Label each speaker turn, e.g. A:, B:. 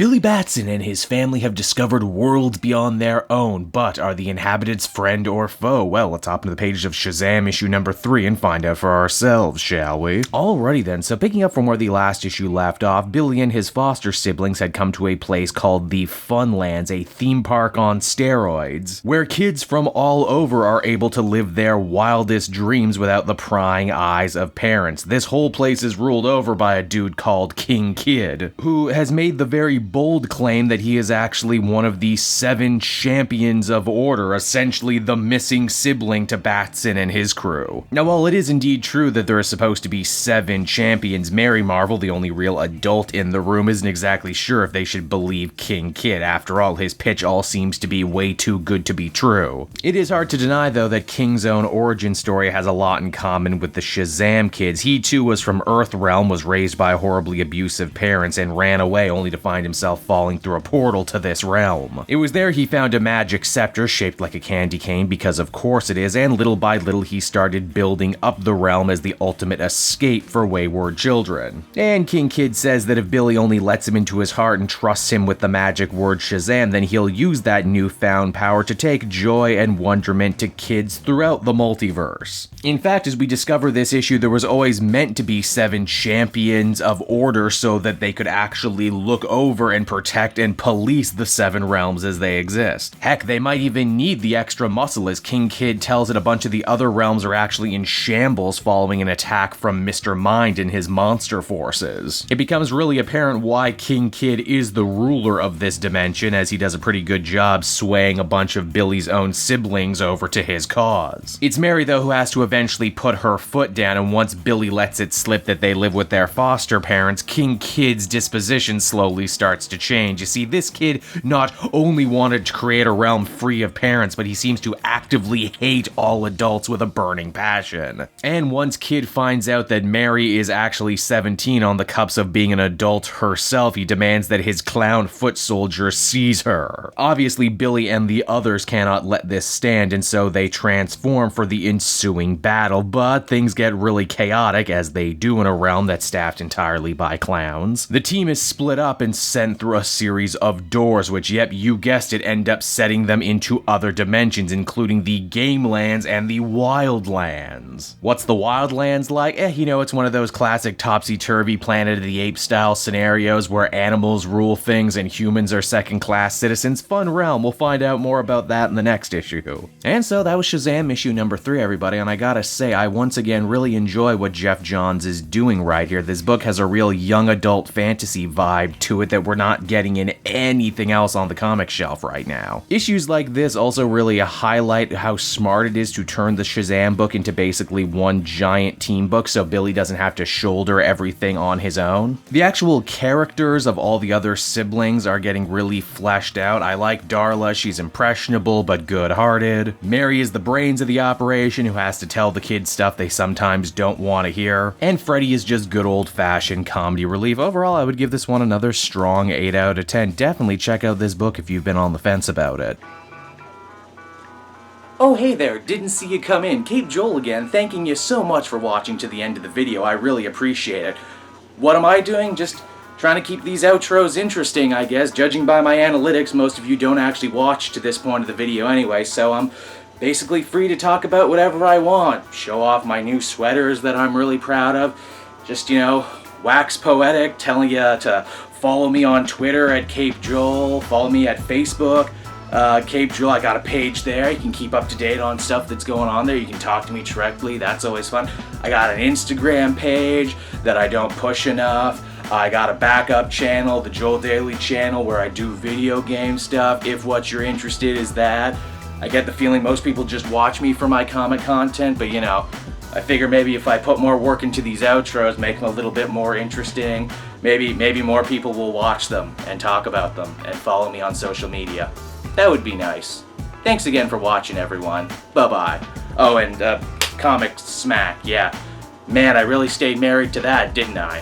A: Billy Batson and his family have discovered worlds beyond their own, but are the inhabitants friend or foe? Well, let's hop into the pages of Shazam issue number 3 and find out for ourselves, shall we? Alrighty then, so picking up from where the last issue left off, Billy and his foster siblings had come to a place called the Funlands, a theme park on steroids, where kids from all over are able to live their wildest dreams without the prying eyes of parents. This whole place is ruled over by a dude called King Kid, who has made the very bold claim that he is actually one of the 7 champions of order, essentially the missing sibling to Batson and his crew. Now, while it is indeed true that there are supposed to be 7 champions, Mary Marvel, the only real adult in the room, isn't exactly sure if they should believe King Kid. After all, his pitch all seems to be way too good to be true. It is hard to deny, though, that King's own origin story has a lot in common with the Shazam kids. He too was from Earthrealm, was raised by horribly abusive parents, and ran away only to find himself falling through a portal to this realm. It was there he found a magic scepter shaped like a candy cane, because of course it is, and little by little he started building up the realm as the ultimate escape for wayward children. And King Kid says that if Billy only lets him into his heart and trusts him with the magic word Shazam, then he'll use that newfound power to take joy and wonderment to kids throughout the multiverse. In fact, as we discover this issue, there was always meant to be 7 champions of order so that they could actually look over and protect and police the 7 realms as they exist. Heck, they might even need the extra muscle, as King Kid tells it a bunch of the other realms are actually in shambles following an attack from Mr. Mind and his monster forces. It becomes really apparent why King Kid is the ruler of this dimension, as he does a pretty good job swaying a bunch of Billy's own siblings over to his cause. It's Mary, though, who has to eventually put her foot down, and once Billy lets it slip that they live with their foster parents, King Kid's disposition slowly starts to change. You see, this kid not only wanted to create a realm free of parents, but he seems to actively hate all adults with a burning passion. And once Kid finds out that Mary is actually 17 on the cups of being an adult herself, he demands that his clown foot soldier seize her. Obviously, Billy and the others cannot let this stand, and so they transform for the ensuing battle, but things get really chaotic, as they do in a realm that's staffed entirely by clowns. The team is split up and sent through a series of doors, which, yep, you guessed it, end up setting them into other dimensions, including the Game Lands and the Wildlands. What's the Wildlands like? It's one of those classic topsy-turvy Planet of the Apes style scenarios where animals rule things and humans are second-class citizens. Fun realm. We'll find out more about that in the next issue. And so that was Shazam issue number 3, everybody, and I gotta say, I once again really enjoy what Jeff Johns is doing right here. This book has a real young adult fantasy vibe to it that we're not getting in anything else on the comic shelf right now. Issues like this also really highlight how smart it is to turn the Shazam book into basically one giant team book so Billy doesn't have to shoulder everything on his own. The actual characters of all the other siblings are getting really fleshed out. I like Darla, she's impressionable but good-hearted. Mary is the brains of the operation who has to tell the kids stuff they sometimes don't want to hear. And Freddy is just good old-fashioned comedy relief. Overall, I would give this one another strong 8 out of 10. Definitely check out this book if you've been on the fence about it. Oh hey there, didn't see you come in. Cape Joel again, thanking you so much for watching to the end of the video. I really appreciate it. What am I doing? Just trying to keep these outros interesting, I guess. Judging by my analytics, most of you don't actually watch to this point of the video anyway, so I'm basically free to talk about whatever I want. Show off my new sweaters that I'm really proud of. Just, wax poetic, telling you to follow me on Twitter at Cape Joel, follow me at Facebook, Cape Joel. I got a page there. You can keep up to date on stuff that's going on there. You can talk to me directly. That's always fun. I got an Instagram page that I don't push enough. I got a backup channel, the Joel Daily channel, where I do video game stuff, if what you're interested is that. I get the feeling most people just watch me for my comic content, but I figure maybe if I put more work into these outros, make them a little bit more interesting, maybe more people will watch them and talk about them and follow me on social media. That would be nice. Thanks again for watching, everyone. Bye-bye. Oh, and Comic Smack, yeah. Man, I really stayed married to that, didn't I?